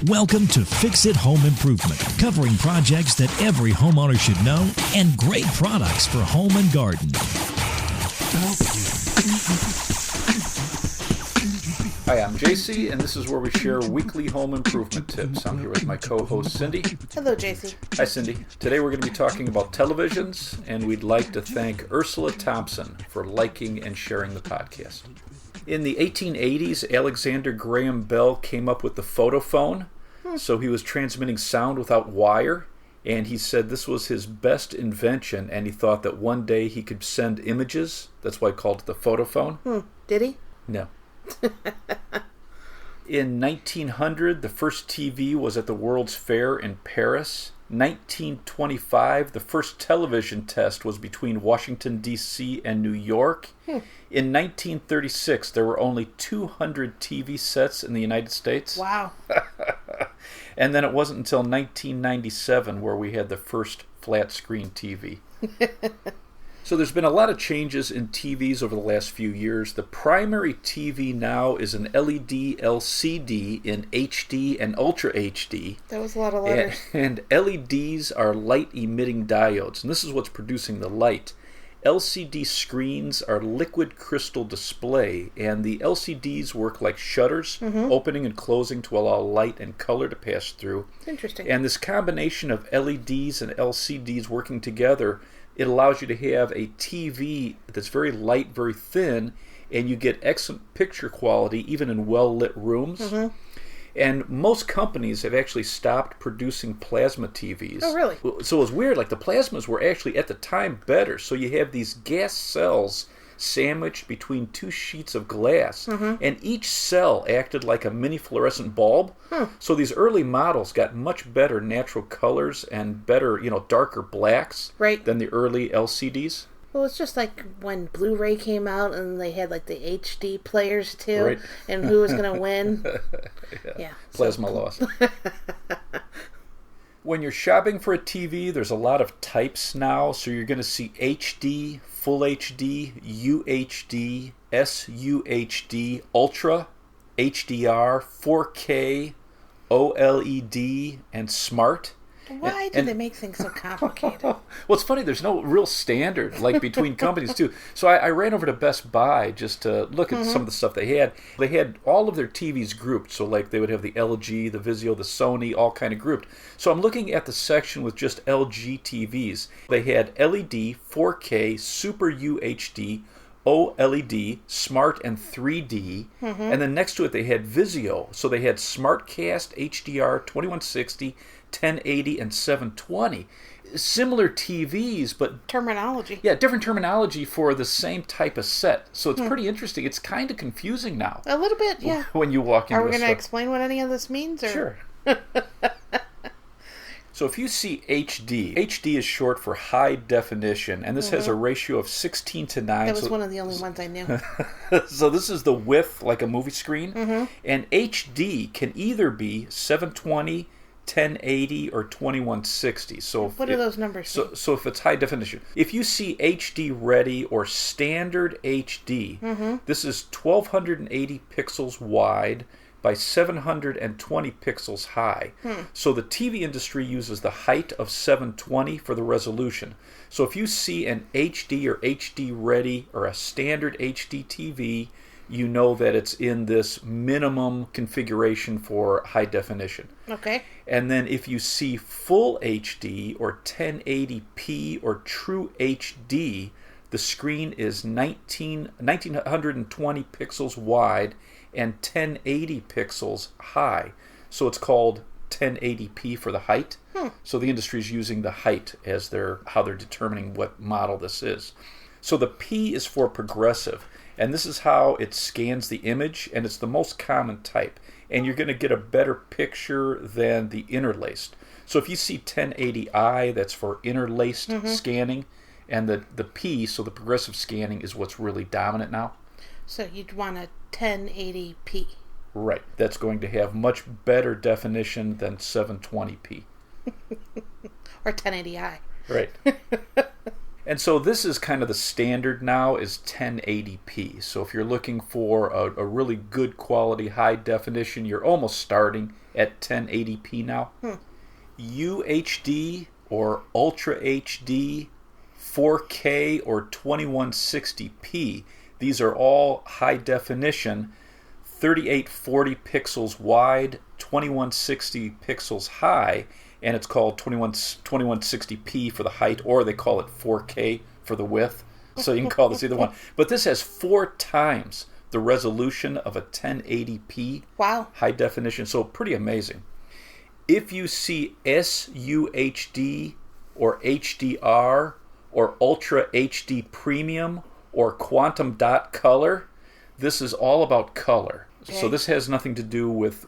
Welcome to Fix It Home Improvement, covering projects that every homeowner should know and great products for home and garden. Hi, I'm JC, and this is where we share weekly home improvement tips. I'm here with my co-host, Cindy. Hello, JC. Hi, Cindy. Today we're going to be talking about televisions, and we'd like to thank Ursula Thompson for liking and sharing the podcast. In the 1880s, Alexander Graham Bell came up with the photophone. So he was transmitting sound without wire, and he said this was his best invention, and he thought that one day he could send images. That's why he called it the photophone. Did he? No. In 1900, the first TV was at the World's Fair in Paris. 1925, the first television test was between Washington, D.C. and New York. In 1936, there were only 200 TV sets in the United States. Wow. And then it wasn't until 1997 where we had the first flat screen TV. So there's been a lot of changes in TVs over the last few years. The primary TV now is an LED LCD in HD and Ultra HD. That was a lot of letters. And LEDs are light-emitting diodes, and this is what's producing the light. LCD screens are liquid crystal display, and the LCDs work like shutters, opening and closing to allow light and color to pass through. Interesting. And this combination of LEDs and LCDs working together, it allows you to have a TV that's very light, very thin, and you get excellent picture quality even in well-lit rooms. And most companies have actually stopped producing plasma TVs. Oh, really? So it was weird. Like the plasmas were actually at the time better. So you have these gas cells sandwiched between two sheets of glass, and each cell acted like a mini fluorescent bulb. So these early models got much better natural colors and better, darker blacks than the early LCDs. Well, it's just like when Blu-ray came out and they had like the HD players too, and who was going to win. Yeah. Plasma lost. When you're shopping for a TV, there's a lot of types now. So you're going to see HD, Full HD, UHD, SUHD, Ultra, HDR, 4K, OLED, and Smart. Why do they make things so complicated? Well, it's funny. There's no real standard like between companies too. So I ran over to Best Buy just to look at some of the stuff they had. They had all of their TVs grouped. So like they would have the LG, the Vizio, the Sony, all kind of grouped. So I'm looking at the section with just LG TVs. They had LED, 4K, Super UHD, OLED, Smart, and 3D. And then next to it they had Vizio. So they had SmartCast, HDR, 2160, 1080, and 720. Similar TVs, but terminology. Yeah, different terminology for the same type of set. So it's pretty interesting. It's kind of confusing now. A little bit, yeah. When you walk into Are we going to explain what any of this means? Or? Sure. So if you see HD, HD is short for high definition, and this has a ratio of 16 to 9. That was one of the only ones I knew. So this is the width, like a movie screen. And HD can either be 720, 1080, or 2160. So what do those numbers mean? So if it's high definition. If you see HD Ready or Standard HD, this is 1280 pixels wide by 720 pixels high. So the TV industry uses the height of 720 for the resolution. So if you see an HD or HD Ready or a Standard HD TV, you know that it's in this minimum configuration for high definition. Okay. And then if you see full HD or 1080p or true HD, the screen is 1920 pixels wide and 1080 pixels high. So it's called 1080p for the height. So the industry is using the height as how they're determining what model this is. So the P is for progressive. And this is how it scans the image, and it's the most common type. And you're going to get a better picture than the interlaced. So if you see 1080i, that's for interlaced scanning, and the P, so the progressive scanning, is what's really dominant now. So you'd want a 1080p. Right. That's going to have much better definition than 720p. Or 1080i. Right. And so this is kind of the standard now is 1080p. So if you're looking for a really good quality, high definition, you're almost starting at 1080p now. UHD or Ultra HD, 4K or 2160p. These are all high definition, 3840 pixels wide, 2160 pixels high, and it's called 2160p for the height, or they call it 4K for the width. So you can call this either one. But this has 4 times the resolution of a 1080p high definition, so pretty amazing. If you see SUHD or HDR or Ultra HD Premium or Quantum Dot Color, this is all about color. Okay. So this has nothing to do with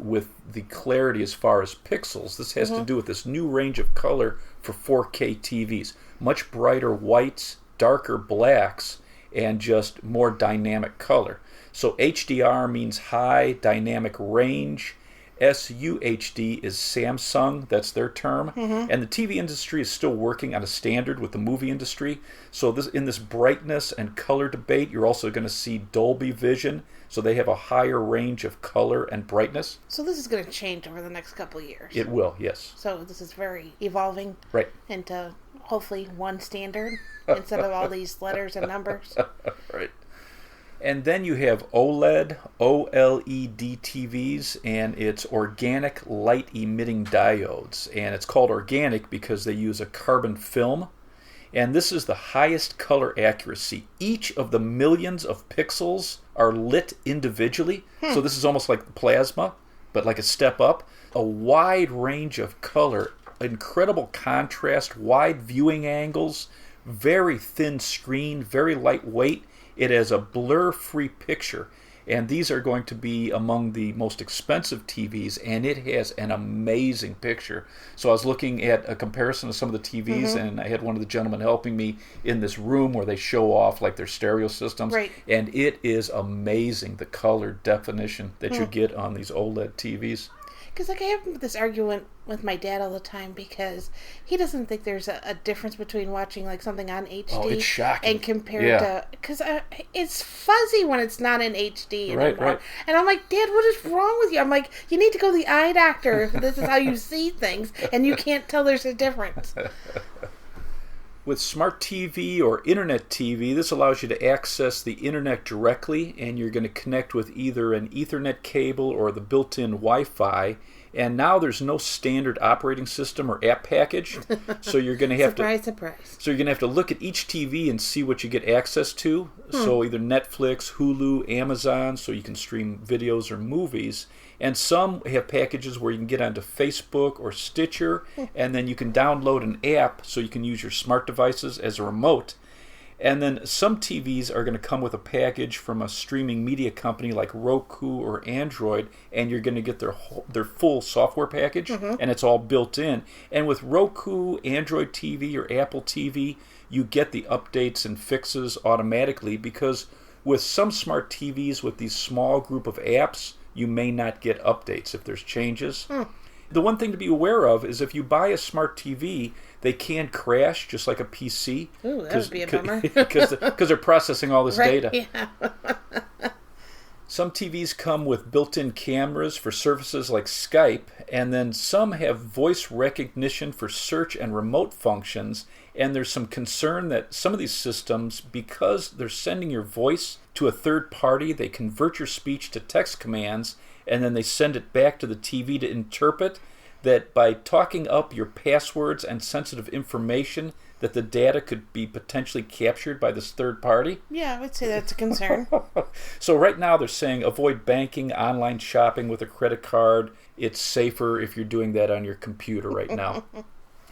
the clarity as far as pixels. This has to do with this new range of color for 4K TVs. Much brighter whites, darker blacks, and just more dynamic color. So HDR means high dynamic range. SUHD is Samsung, that's their term. And the TV industry is still working on a standard with the movie industry. So in this brightness and color debate, you're also going to see Dolby Vision. So they have a higher range of color and brightness. So this is going to change over the next couple of years. It will, yes. So this is very evolving into hopefully one standard instead of all these letters and numbers. Right. And then you have OLED, OLED TVs, and it's organic light emitting diodes. And it's called organic because they use a carbon film. And this is the highest color accuracy. Each of the millions of pixels are lit individually. So this is almost like plasma, but like a step up. A wide range of color, incredible contrast, wide viewing angles, very thin screen, very lightweight. It has a blur-free picture, and these are going to be among the most expensive TVs, and it has an amazing picture. So I was looking at a comparison of some of the TVs, and I had one of the gentlemen helping me in this room where they show off like their stereo systems, and it is amazing, the color definition that you get on these OLED TVs. Because I have this argument with my dad all the time because he doesn't think there's a difference between watching like something on HD it's shocking. And compared to... Because it's fuzzy when it's not in HD anymore. Right. And I'm like, Dad, what is wrong with you? I'm like, you need to go to the eye doctor if this is how you see things and you can't tell there's a difference. With Smart TV or Internet TV, this allows you to access the Internet directly, and you're going to connect with either an Ethernet cable or the built-in Wi-Fi. And now there's no standard operating system or app package, so you're going to have surprise. So you're going to have to look at each TV and see what you get access to. So either Netflix, Hulu, Amazon, so you can stream videos or movies. And some have packages where you can get onto Facebook or Stitcher, and then you can download an app so you can use your smart devices as a remote. And then some TVs are going to come with a package from a streaming media company like Roku or Android, and you're going to get their full software package, and it's all built in. And with Roku, Android TV, or Apple TV, you get the updates and fixes automatically, because with some smart TVs with these small group of apps, you may not get updates if there's changes. The one thing to be aware of is if you buy a smart TV, they can crash just like a PC. Ooh, that would be a bummer. Because they're processing all this data. Yeah. Some TVs come with built-in cameras for services like Skype, and then some have voice recognition for search and remote functions, and there's some concern that some of these systems, because they're sending your voice to a third party, they convert your speech to text commands, and then they send it back to the TV to interpret, that by talking up your passwords and sensitive information, that the data could be potentially captured by this third party. Yeah, I would say that's a concern. So right now they're saying avoid banking, online shopping with a credit card. It's safer if you're doing that on your computer right now.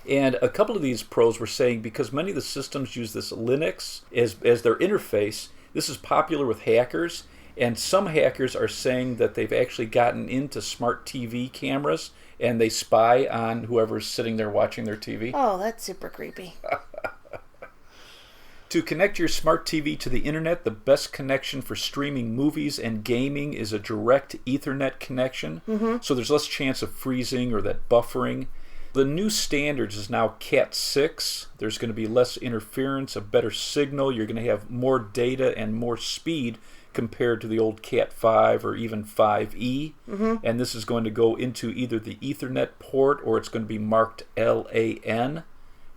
And a couple of these pros were saying because many of the systems use this Linux as their interface, this is popular with hackers. And some hackers are saying that they've actually gotten into smart TV cameras and they spy on whoever's sitting there watching their TV. Oh, that's super creepy. To connect your smart TV to the internet, the best connection for streaming movies and gaming is a direct Ethernet connection. So there's less chance of freezing or that buffering. The new standards is now Cat 6. There's going to be less interference, a better signal. You're going to have more data and more speed compared to the old Cat 5 or even 5E. And this is going to go into either the Ethernet port or it's going to be marked LAN,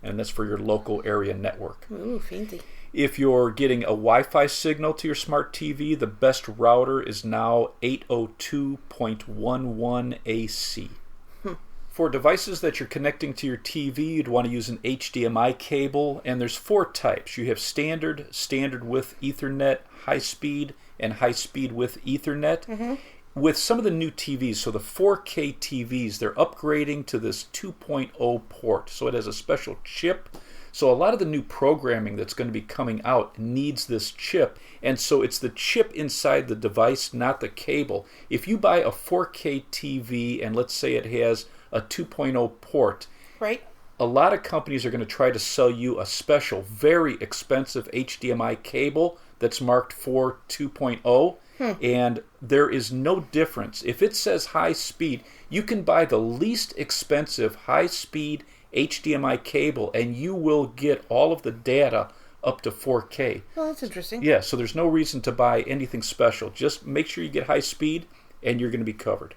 and that's for your local area network. Ooh, fancy. If you're getting a Wi-Fi signal to your smart TV, the best router is now 802.11 AC. For devices that you're connecting to your TV, you'd want to use an HDMI cable, and there's 4 types. You have standard, standard with Ethernet, high speed, and high speed with Ethernet. With some of the new TVs, so the 4K TVs, they're upgrading to this 2.0 port, so it has a special chip. So a lot of the new programming that's going to be coming out needs this chip, and so it's the chip inside the device, not the cable. If you buy a 4K TV and let's say it has a 2.0 port, right, a lot of companies are going to try to sell you a special, very expensive HDMI cable that's marked for 2.0, and there is no difference. If it says high speed, you can buy the least expensive high speed HDMI cable and you will get all of the data up to 4K. Well, that's interesting. Yeah, so there's no reason to buy anything special. Just make sure you get high speed and you're going to be covered.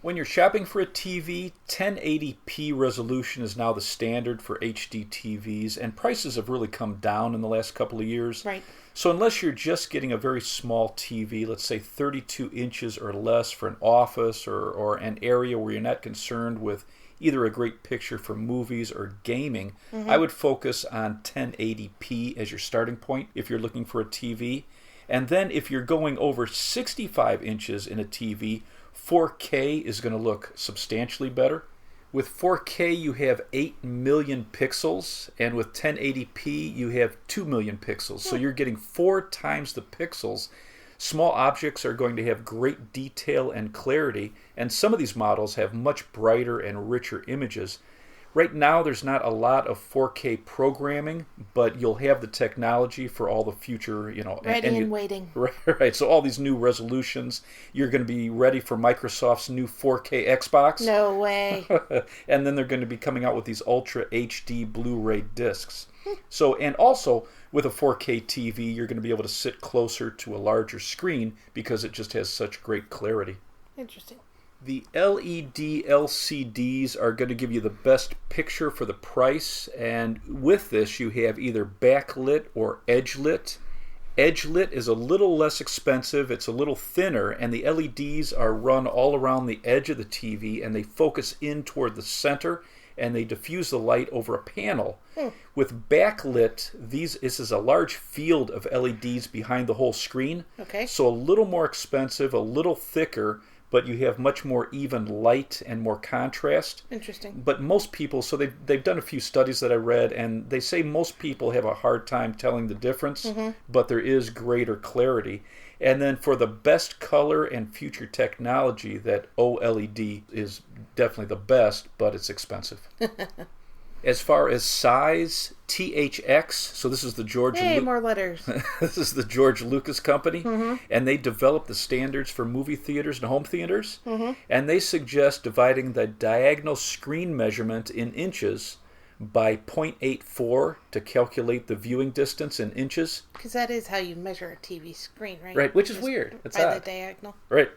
When you're shopping for a TV, 1080p resolution is now the standard for HD TVs, and prices have really come down in the last couple of years. Right. So unless you're just getting a very small TV, let's say 32 inches or less for an office or an area where you're not concerned with either a great picture for movies or gaming, I would focus on 1080p as your starting point if you're looking for a TV. And then if you're going over 65 inches in a TV, 4K is going to look substantially better. With 4K, you have 8 million pixels, and with 1080p, you have 2 million pixels. So you're getting 4 times the pixels. Small objects are going to have great detail and clarity, and some of these models have much brighter and richer images. Right now, there's not a lot of 4K programming, but you'll have the technology for all the future, Ready and waiting. Right. So all these new resolutions, you're going to be ready for Microsoft's new 4K Xbox. No way. And then they're going to be coming out with these Ultra HD Blu-ray discs. So, and also with a 4K TV, you're going to be able to sit closer to a larger screen because it just has such great clarity. Interesting. The LED LCDs are going to give you the best picture for the price, and with this you have either backlit or edge lit. Edge lit is a little less expensive, it's a little thinner, and the LEDs are run all around the edge of the TV and they focus in toward the center and they diffuse the light over a panel. With backlit, this is a large field of LEDs behind the whole screen. Okay. So a little more expensive, a little thicker, but you have much more even light and more contrast. Interesting. But most people, so they've done a few studies that I read, and they say most people have a hard time telling the difference, but there is greater clarity. And then for the best color and future technology, that OLED is definitely the best, but it's expensive. As far as size, THX, so this is the more letters. This is the George Lucas company, and they developed the standards for movie theaters and home theaters, and they suggest dividing the diagonal screen measurement in inches by 0.84 to calculate the viewing distance in inches. Because that is how you measure a TV screen, right? Right, which is weird. It's by odd. the diagonal. Right.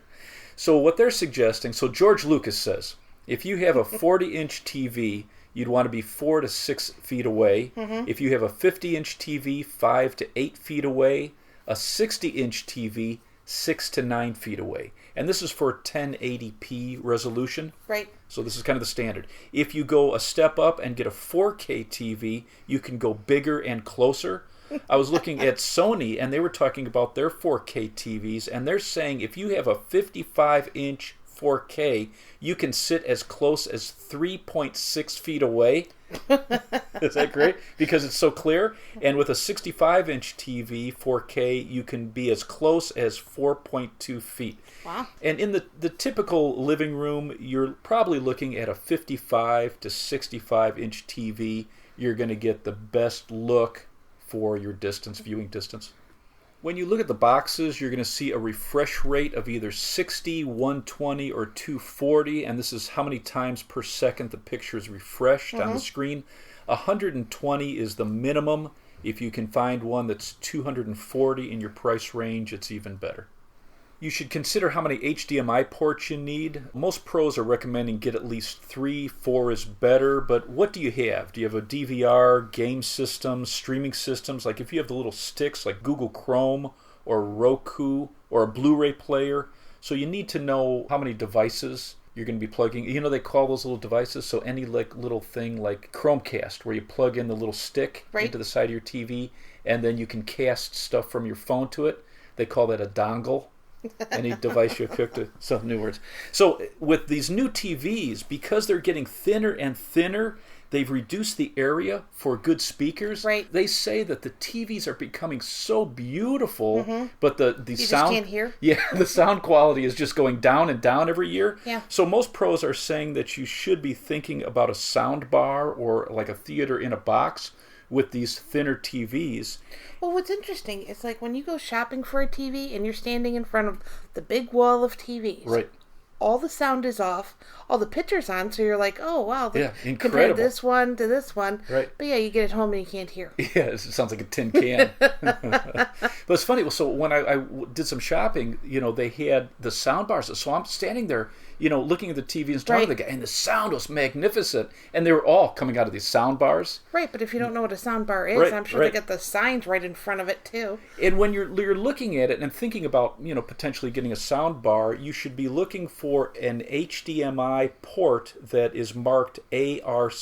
So what they're suggesting, so George Lucas says, if you have a 40-inch TV, you'd want to be 4 to 6 feet away. If you have a 50-inch TV, 5 to 8 feet away. A 60-inch TV, 6 to 9 feet away. And this is for 1080p resolution. Right. So this is kind of the standard. If you go a step up and get a 4K TV, you can go bigger and closer. I was looking at Sony, and they were talking about their 4K TVs, and they're saying if you have a 55-inch 4K, you can sit as close as 3.6 feet away. Is that great? Because it's so clear. And with a 65-inch TV, 4K, you can be as close as 4.2 feet. Wow. And in the typical living room, you're probably looking at a 55 to 65-inch TV. You're going to get the best look for your viewing distance. When you look at the boxes, you're going to see a refresh rate of either 60, 120, or 240, and this is how many times per second the picture is refreshed on the screen. 120 is the minimum. If you can find one that's 240 in your price range, it's even better. You should consider how many HDMI ports you need. Most pros are recommending get at least 3, 4 is better, but what do you have? Do you have a DVR, game systems, streaming systems? Like if you have the little sticks like Google Chrome or Roku or a Blu-ray player, so you need to know how many devices you're going to be plugging. You know, they call those little devices, so any like little thing like Chromecast where you plug in the little stick into the side of your TV and then you can cast stuff from your phone to it. They call that a dongle. Any device you hook to some new words. So with these new TVs, because they're getting thinner and thinner, they've reduced the area for good speakers. Right. They say that the TVs are becoming so beautiful, but the you sound, just can't hear. Yeah, the sound quality is just going down and down every year. Yeah. So most pros are saying that you should be thinking about a sound bar or like a theater in a box with these thinner TVs. Well, what's interesting is like when you go shopping for a TV and you're standing in front of the big wall of TVs. Right. All the sound is off, all the pictures on, so you're like, oh, wow. Incredible. Compare this one to this one. Right. But yeah, you get it home and you can't hear. Yeah, it sounds like a tin can. But it's funny. So when I did some shopping, you know, they had the sound bars. So I'm standing there, you know, looking at the TV and talking to the guy, and the sound was magnificent. And they were all coming out of these sound bars. Right, but if you don't know what a sound bar is, I'm sure they got the signs right in front of it too. And when you're looking at it and thinking about, you know, potentially getting a sound bar, you should be looking for an HDMI port that is marked ARC.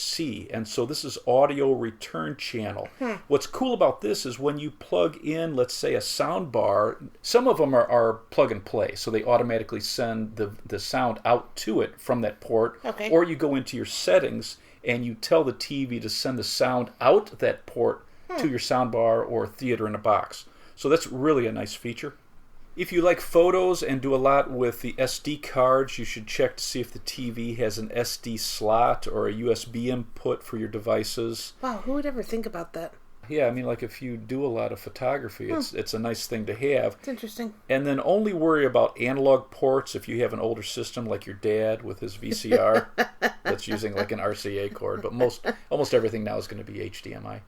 And so this is audio return channel. What's cool about this is when you plug in, let's say, a sound bar, some of them are plug and play, so they automatically send the sound out to it from that port. Okay. Or you go into your settings and you tell the TV to send the sound out that port to your sound bar or theater in a box. So that's really a nice feature. If you like photos and do a lot with the SD cards, you should check to see if the TV has an SD slot or a USB input for your devices. Wow, who would ever think about that? Yeah, I mean, like if you do a lot of photography, it's a nice thing to have. It's interesting. And then only worry about analog ports if you have an older system like your dad with his VCR that's using like an RCA cord. But almost everything now is going to be HDMI.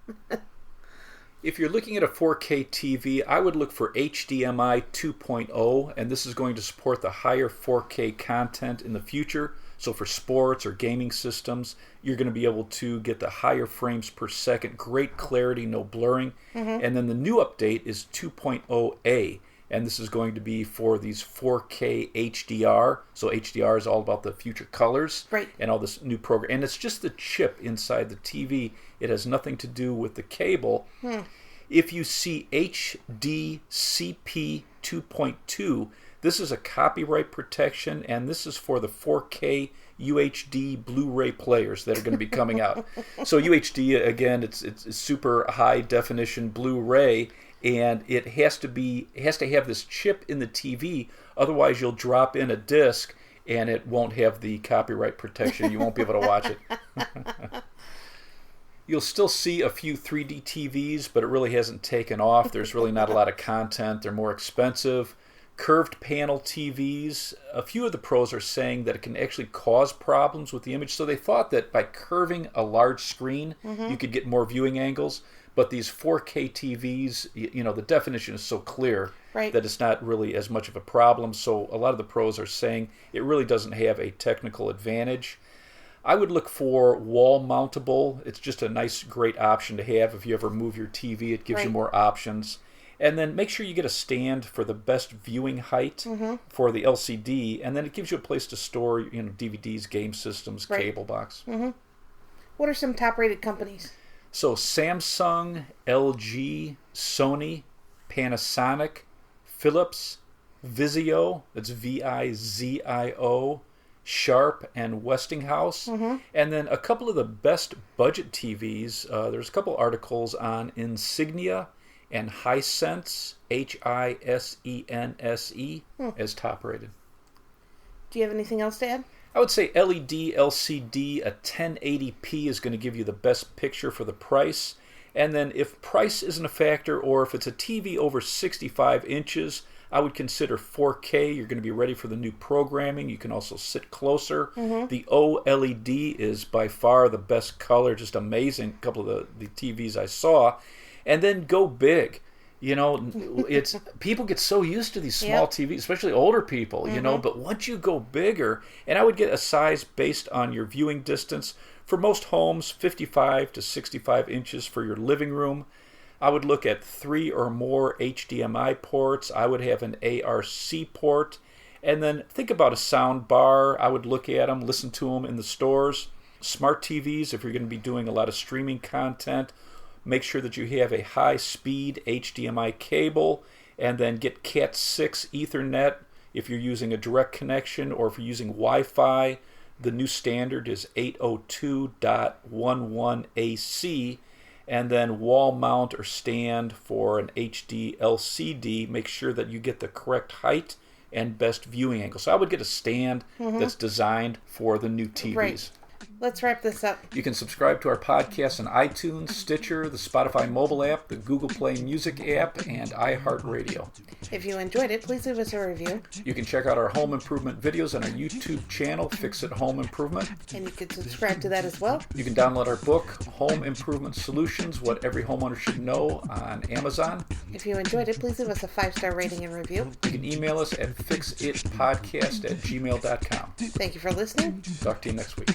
If you're looking at a 4K TV, I would look for HDMI 2.0, and this is going to support the higher 4K content in the future. So for sports or gaming systems, you're going to be able to get the higher frames per second, great clarity, no blurring. And then the new update is 2.0A, and this is going to be for these 4K HDR. So HDR is all about the future colors and all this new program. And it's just the chip inside the TV. It has nothing to do with the cable. If you see HDCP 2.2, this is a copyright protection, and this is for the 4K UHD Blu-ray players that are going to be coming out. So UHD, again, it's super high definition Blu-ray, and it has to have this chip in the TV. Otherwise, you'll drop in a disc, and it won't have the copyright protection. You won't be able to watch it. You'll still see a few 3D TVs, but it really hasn't taken off. There's really not a lot of content. They're more expensive. Curved panel TVs, a few of the pros are saying that it can actually cause problems with the image. So they thought that by curving a large screen, you could get more viewing angles. But these 4K TVs, you know, the definition is so clear that it's not really as much of a problem. So a lot of the pros are saying it really doesn't have a technical advantage. I would look for wall mountable. It's just a nice, great option to have if you ever move your TV. It gives you more options. And then make sure you get a stand for the best viewing height for the LCD, and then it gives you a place to store, you know, DVDs, game systems, cable box. What are some top-rated companies? So Samsung, LG, Sony, Panasonic, Philips, Vizio, that's Vizio, Sharp, and Westinghouse. And then a couple of the best budget TVs. There's a couple articles on Insignia and Hisense, Hisense, as top rated. Do you have anything else to add? I would say LED, LCD, a 1080p is going to give you the best picture for the price. And then if price isn't a factor, or if it's a TV over 65 inches, I would consider 4K. You're going to be ready for the new programming. You can also sit closer. The OLED is by far the best color, just amazing. A couple of the TVs I saw. And then go big. You know, it's people get so used to these small TVs, especially older people, you know, but once you go bigger, and I would get a size based on your viewing distance. For most homes, 55 to 65 inches for your living room. I would look at 3 or more HDMI ports. I would have an ARC port. And then think about a sound bar. I would look at them, listen to them in the stores. Smart TVs, if you're going to be doing a lot of streaming content, make sure that you have a high-speed HDMI cable, and then get Cat 6 Ethernet if you're using a direct connection, or if you're using Wi-Fi. The new standard is 802.11ac, and then wall mount or stand for an HD LCD. Make sure that you get the correct height and best viewing angle. So I would get a stand that's designed for the new TVs. Right. Let's wrap this up. You can subscribe to our podcast on iTunes, Stitcher, the Spotify mobile app, the Google Play Music app, and iHeartRadio. If you enjoyed it, please leave us a review. You can check out our home improvement videos on our YouTube channel, Fix It Home Improvement. And you can subscribe to that as well. You can download our book, Home Improvement Solutions, What Every Homeowner Should Know, on Amazon. If you enjoyed it, please leave us a 5-star rating and review. You can email us at fixitpodcast@gmail.com. Thank you for listening. Talk to you next week.